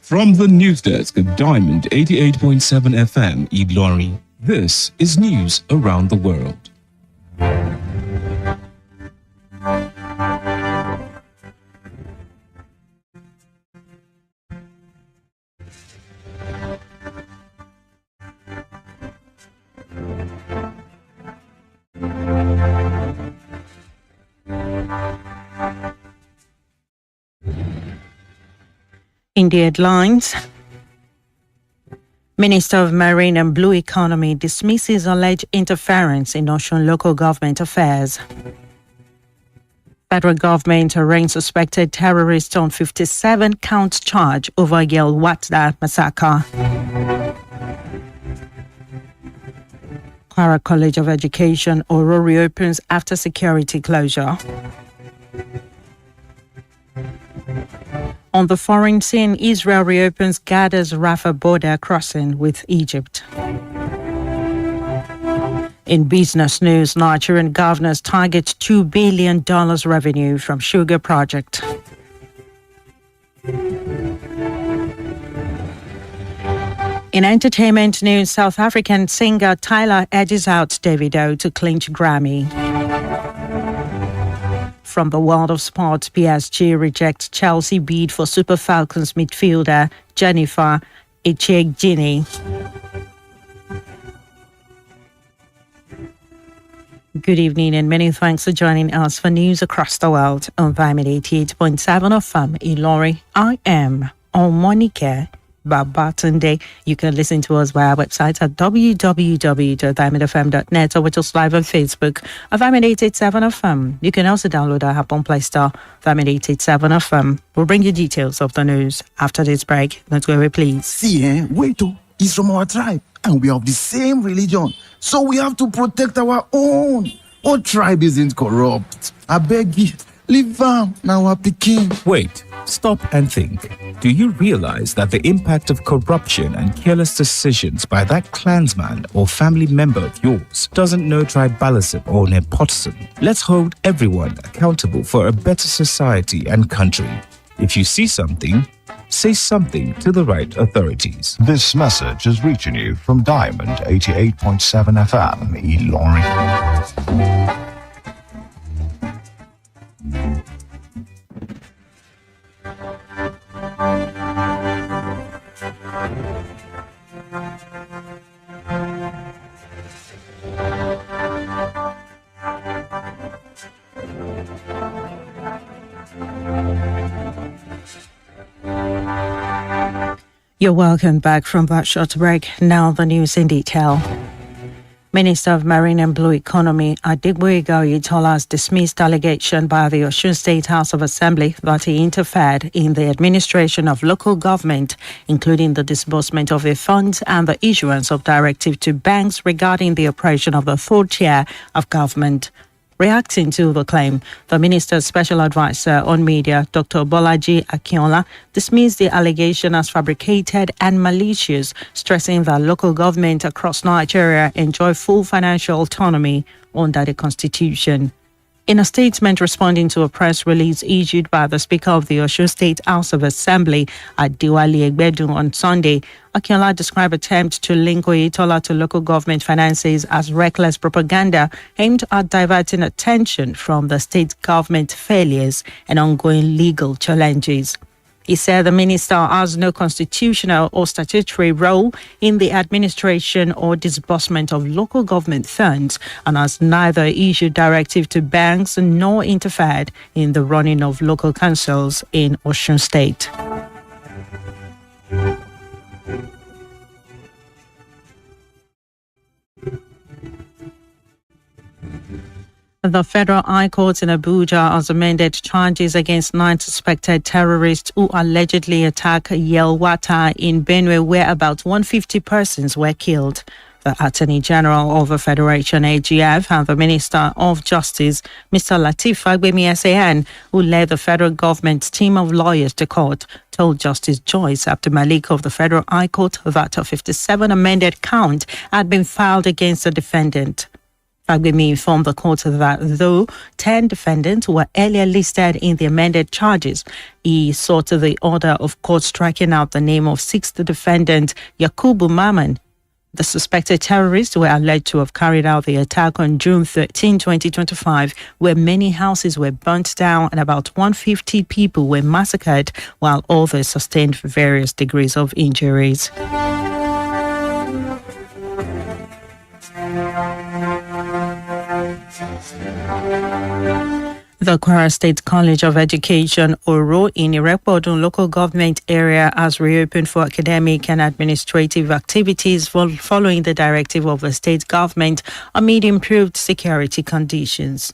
From the news desk of Diamond 88.7 FM, Ilorin, this is news around the world. In the headlines, Minister of Marine and Blue Economy dismisses alleged interference in Osun local government affairs. Federal government arraigned suspected terrorist on 57-count charge over Yelwata massacre. Kwara College of Education, Oro reopens after security closure. On the foreign scene, Israel reopens Gaza's Rafah border crossing with Egypt. In business news, Nigerian governors target $2 billion revenue from sugar project. In entertainment news, South African singer Tyler edges out Davido to clinch Grammy. From the world of sports, PSG rejects Chelsea bid for Super Falcons midfielder Jennifer Echeghini. Good evening and many thanks for joining us for news across the world on Vitamin 88.7 FM Ilorin. I am Omonike Babatunde. You can listen to us via our website at www.diamondfm.net or with us live on Facebook at Diamond 887 FM. You can also download our app on Play Store, Diamond 887 FM. We'll bring you details of the news after this break. Don't go away, please. See, wait, he's from our tribe and we are of the same religion. So we have to protect our own. Our tribe isn't corrupt. I beg you, leave now our Peking. Wait. Stop and think. Do you realize that the impact of corruption and careless decisions by that clansman or family member of yours doesn't know tribalism or nepotism? Let's hold everyone accountable for a better society and country. If you see something, say something to the right authorities. This message is reaching you from Diamond 88.7 FM, Ilorin. You're welcome back from that short break. Now the news in detail. Minister of Marine and Blue Economy Adegboyega Oyetola has dismissed allegation by the Osun State House of Assembly that he interfered in the administration of local government, including the disbursement of the funds and the issuance of directive to banks regarding the operation of the third tier of government. Reacting to the claim, the minister's special advisor on media, Dr. Bolaji Akinola, dismissed the allegation as fabricated and malicious, stressing that local government across Nigeria enjoy full financial autonomy under the Constitution. In a statement responding to a press release issued by the Speaker of the Osun State House of Assembly, Adewale Egbedu, on Sunday, Akinola described attempts to link Oyetola to local government finances as reckless propaganda aimed at diverting attention from the state government failures and ongoing legal challenges. He said the minister has no constitutional or statutory role in the administration or disbursement of local government funds and has neither issued directive to banks nor interfered in the running of local councils in Osun State. The Federal High Court in Abuja has amended charges against 9 suspected terrorists who allegedly attacked Yelwata in Benue, where about 150 persons were killed. The Attorney General of the Federation, AGF, and the Minister of Justice, Mr. Lateef Fagbemi, who led the federal government's team of lawyers to court, told Justice Joyce Abdulmalik of the Federal High Court that a 57 amended count had been filed against the defendant. Fagbemi informed the court that though 10 defendants were earlier listed in the amended charges, he sought the order of court striking out the name of 6th defendant, Yakubu Maman. The suspected terrorists were alleged to have carried out the attack on June 13, 2025, where many houses were burnt down and about 150 people were massacred, while others sustained various degrees of injuries. The Kwara State College of Education, Oro, in Irekpodun local government area has reopened for academic and administrative activities following the directive of the state government amid improved security conditions.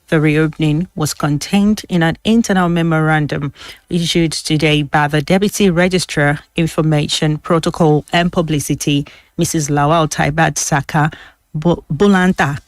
The reopening was contained in an internal memorandum issued today by the Deputy Registrar, Information, Protocol and Publicity, Mrs. Lawal Taibat Saka Bulanta.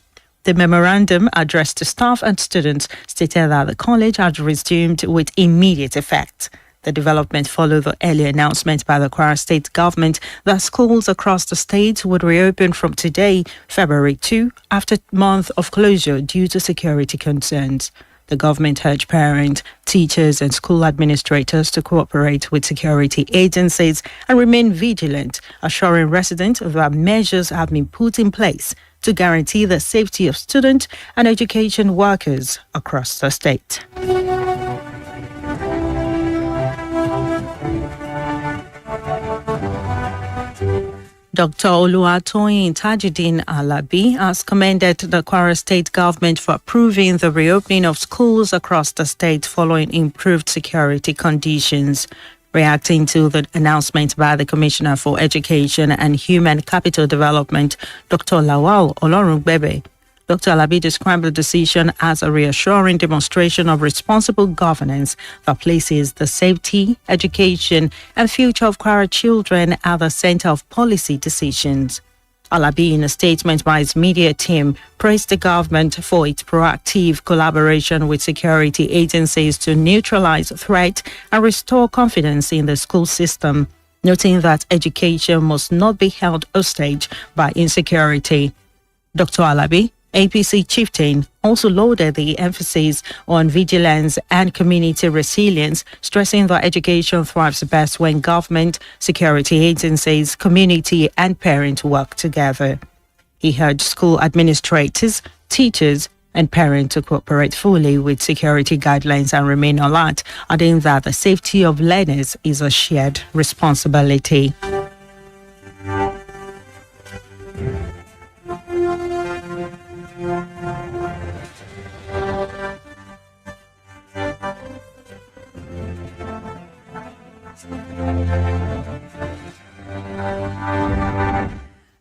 The memorandum addressed to staff and students stated that the college had resumed with immediate effect. The development followed the earlier announcement by the Kwara State government that schools across the state would reopen from today, February 2, after a month of closure due to security concerns. The government urged parents, teachers and school administrators to cooperate with security agencies and remain vigilant, assuring residents that measures have been put in place to guarantee the safety of students and education workers across the state. Dr. Oluwatoyin Tajuddin Alabi has commended the Kwara State government for approving the reopening of schools across the state following improved security conditions. Reacting to the announcement by the Commissioner for Education and Human Capital Development, Dr. Lawal Olorungbebe, Dr. Alabi described the decision as a reassuring demonstration of responsible governance that places the safety, education, and future of Kwara children at the center of policy decisions. Alabi, in a statement by his media team, praised the government for its proactive collaboration with security agencies to neutralize threat and restore confidence in the school system, noting that education must not be held hostage by insecurity. Dr. Alabi, APC chieftain, also lauded the emphasis on vigilance and community resilience, stressing that education thrives best when government, security agencies, community and parents work together. He urged school administrators, teachers and parents to cooperate fully with security guidelines and remain alert, adding that the safety of learners is a shared responsibility.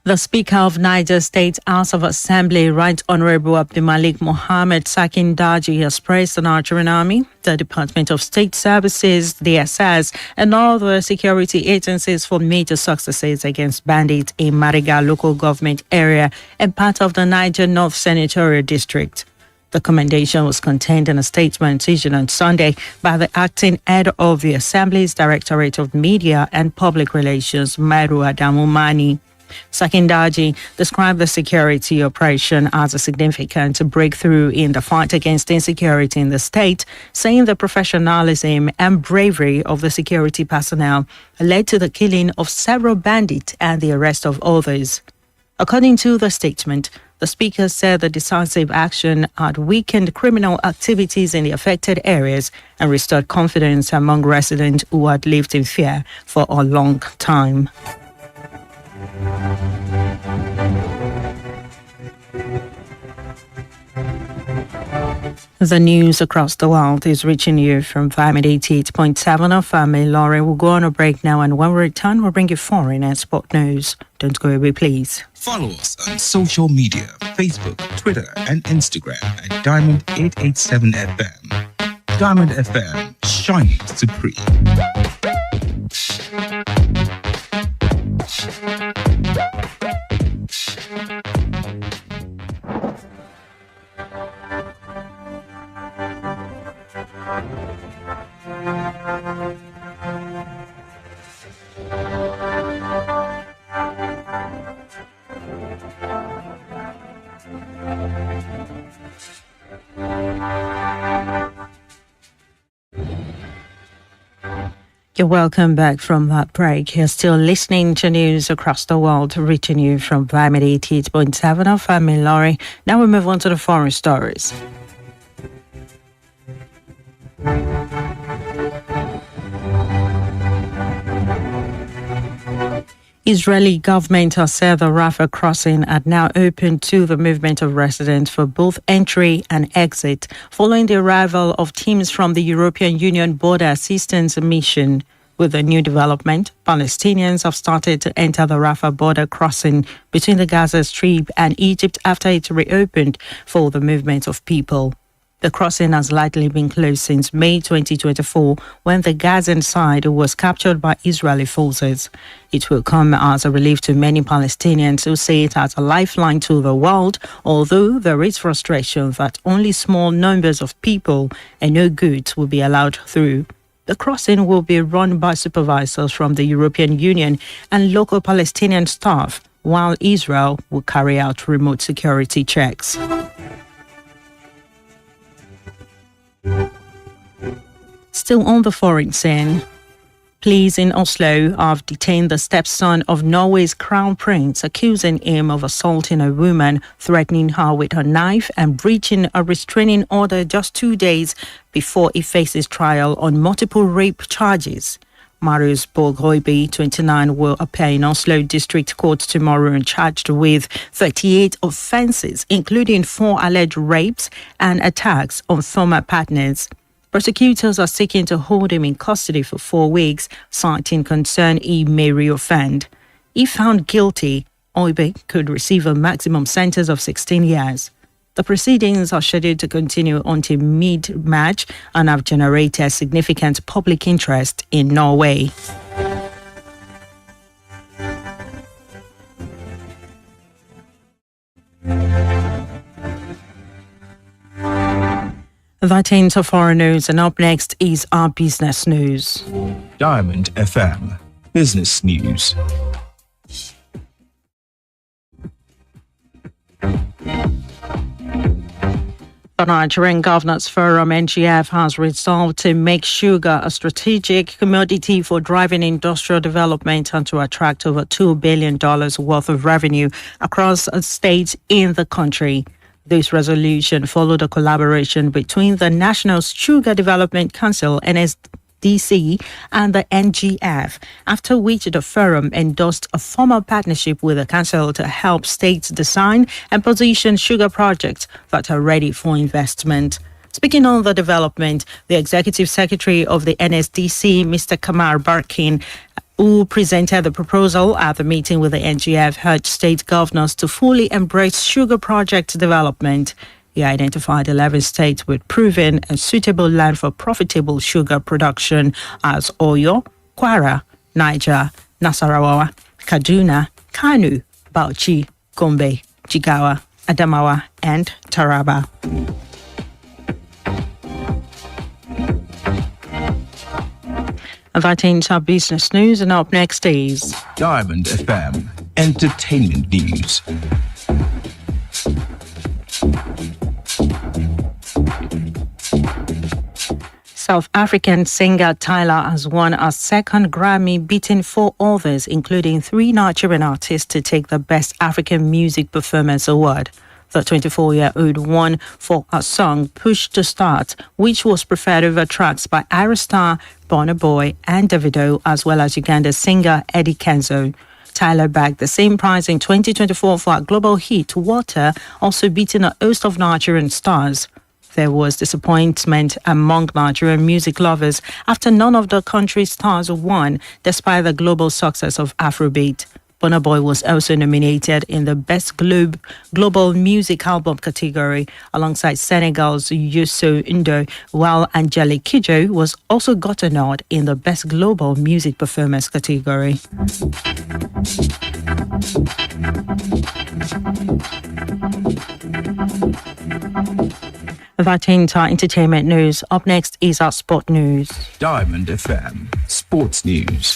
The Speaker of Niger State House of Assembly, Right Honorable Abdulmalik Mohammed Sakin-Daji, has praised the Nigerian Army, the Department of State Services, the SS, and other security agencies for major successes against bandits in Mariga local government area and part of the Niger North Senatorial District. The commendation was contained in a statement issued on Sunday by the acting head of the Assembly's Directorate of Media and Public Relations, Meru Adamu Mani. Sakin-Daji described the security operation as a significant breakthrough in the fight against insecurity in the state, saying the professionalism and bravery of the security personnel led to the killing of several bandits and the arrest of others. According to the statement, the Speaker said the decisive action had weakened criminal activities in the affected areas and restored confidence among residents who had lived in fear for a long time. The news across the world is reaching you from Family 88.7 of Family. Lauren will go on a break now, and when we return, we'll bring you foreign and sport news. Don't go away, please. Follow us on social media, Facebook, Twitter, and Instagram at Diamond 887 FM. Diamond FM, shining supreme. You're welcome back from that break. You're still listening to news across the world, reaching you from Diamond 88.7 of I'm Laurie. Now we move on to the foreign stories. Israeli government has said the Rafah crossing had now opened to the movement of residents for both entry and exit, following the arrival of teams from the European Union Border Assistance Mission. With the new development, Palestinians have started to enter the Rafah border crossing between the Gaza Strip and Egypt after it reopened for the movement of people. The crossing has likely been closed since May 2024, when the Gazan side was captured by Israeli forces. It will come as a relief to many Palestinians who see it as a lifeline to the world, although there is frustration that only small numbers of people and no goods will be allowed through. The crossing will be run by supervisors from the European Union and local Palestinian staff, while Israel will carry out remote security checks. Still on the foreign scene, police in Oslo have detained the stepson of Norway's crown prince, accusing him of assaulting a woman, threatening her with a knife and breaching a restraining order just 2 days before he faces trial on multiple rape charges. Marius Borg-Høiby, 29, will appear in Oslo District Court tomorrow and charged with 38 offences, including 4 alleged rapes and attacks on former partners. Prosecutors are seeking to hold him in custody for 4 weeks, citing concern he may reoffend. If found guilty, Høiby could receive a maximum sentence of 16 years. The proceedings are scheduled to continue until mid-March and have generated significant public interest in Norway. That ends our foreign news, and up next is our business news. Diamond FM Business News. The Nigerian Governors Forum (NGF) has resolved to make sugar a strategic commodity for driving industrial development and to attract over $2 billion worth of revenue across states in the country. This resolution followed a collaboration between the National Sugar Development Council (NSDC) and the NGF, after which the forum endorsed a formal partnership with the council to help states design and position sugar projects that are ready for investment. Speaking on the development, the Executive Secretary of the NSDC, Mr. Kamar Barkin, who presented the proposal at the meeting with the NGF, urged state governors to fully embrace sugar project development. He identified 11 states with proven and suitable land for profitable sugar production as Oyo, Kwara, Niger, Nasarawa, Kaduna, Kano, Bauchi, Gombe, Jigawa, Adamawa, and Taraba. That ends our business news, and up next is Diamond FM Entertainment News. South African singer Tyler has won a second Grammy, beating 4 others, including 3 Nigerian artists, to take the Best African Music Performance Award. The 24-year-old won for a song Push to Start, which was preferred over tracks by Ira Star, Burna Boy, and Davido, as well as Uganda's singer Eddie Kenzo. Tyler bagged the same prize in 2024 for a global hit, Water, also beating a host of Nigerian stars. There was disappointment among Nigerian music lovers after none of the country's stars won, despite the global success of Afrobeat. Burna Boy was also nominated in the Best Global Music Album category alongside Senegal's Youssou N'Dour, while Angelique Kidjo was also got a nod in the Best Global Music Performance category. That ends our entertainment news. Up next is our sport news. Diamond FM Sports News.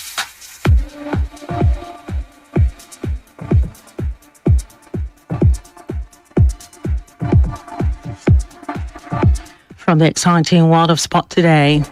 From the exciting world of sport today,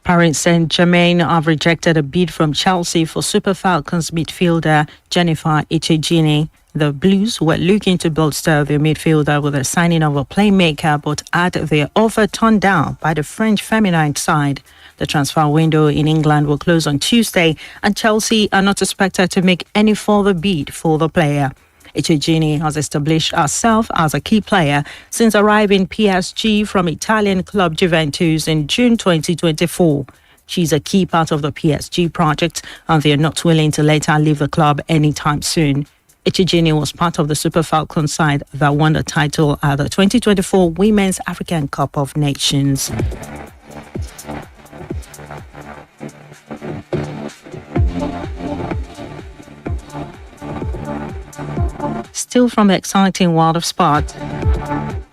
Paris Saint-Germain have rejected a bid from Chelsea for Super Falcons midfielder Jennifer Ichegini. The Blues were looking to bolster their midfielder with the signing of a playmaker, but had their offer turned down by the French feminine side. The transfer window in England will close on Tuesday, and Chelsea are not expected to make any further bid for the player. Ichegini has established herself as a key player since arriving PSG from Italian club Juventus in June 2024. She's a key part of the PSG project, and they are not willing to let her leave the club anytime soon. Ichegini was part of the Super Falcons side that won the title at the 2024 Women's African Cup of Nations. Still from the exciting world of sport,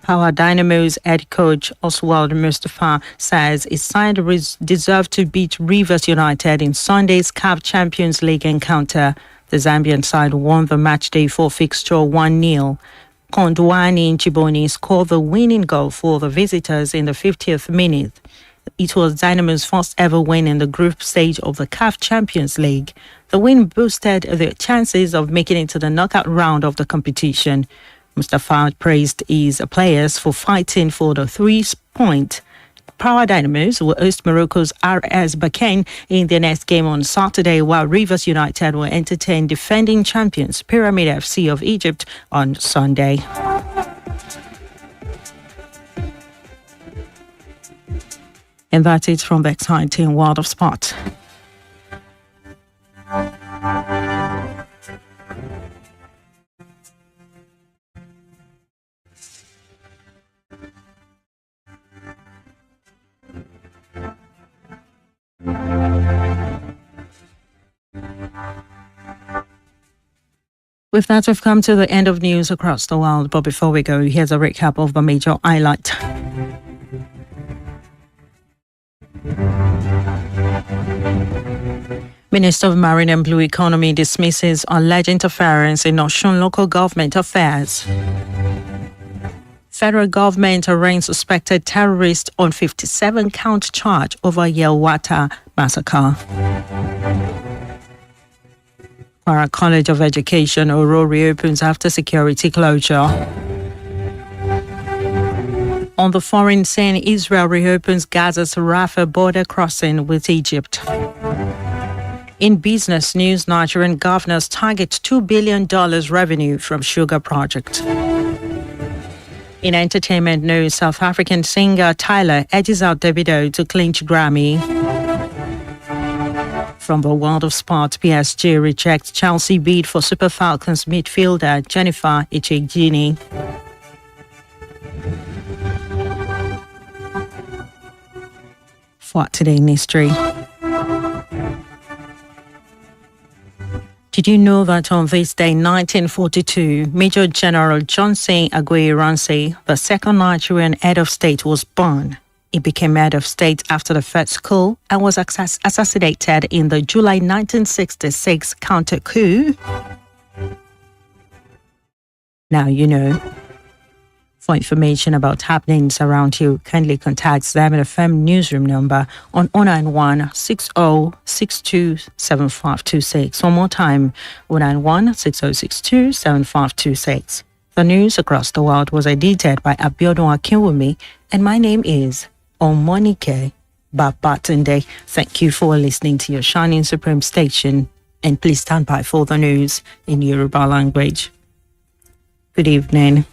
Power Dynamo's head coach Oswald Mustafa says his side deserved to beat Rivers United in Sunday's CAF Champions League encounter. The Zambian side won the matchday 4 fixture 1-0. Kondwani Nchiboni scored the winning goal for the visitors in the 50th minute. It was Dynamo's first ever win in the group stage of the CAF Champions League. The win boosted their chances of making it to the knockout round of the competition. Mustafa praised his players for fighting for the 3-point. Power Dynamos will host Morocco's RS Berkane in their next game on Saturday, while Rivers United will entertain defending champions Pyramid FC of Egypt on Sunday. And that's it from the exciting world of sport. With that, we've come to the end of news across the world. But before we go, here's a recap of the major highlights. Minister of Marine and Blue Economy dismisses alleged interference in Osun local government affairs. Federal government arraigns suspected terrorist on 57-count charge over Yelwata massacre. Kwara College of Education, Oro reopens after security closure. On the foreign scene, Israel reopens Gaza's Rafah border crossing with Egypt. In business news, Nigerian governors target $2 billion revenue from sugar project. In entertainment news, South African singer Tyler edges out Davido to clinch Grammy. From the world of sport, PSG rejects Chelsea bid for Super Falcons midfielder Jennifer Ichegini. For today in history. Did you know that on this day, 1942, Major General Johnson Aguiyi-Ironsi, the second Nigerian head of state, was born? He became head of state after the first coup and was assassinated in the July 1966 counter-coup. Now you know. For information about happenings around you, kindly contact Diamond FM newsroom number on 091 6062 7526. One more time, 091 6062 7526. The news across the world was edited by Abiodun Akinwumi, and my name is Omonike Babatunde. Thank you for listening to your Shining Supreme station, and please stand by for the news in Yoruba language. Good evening.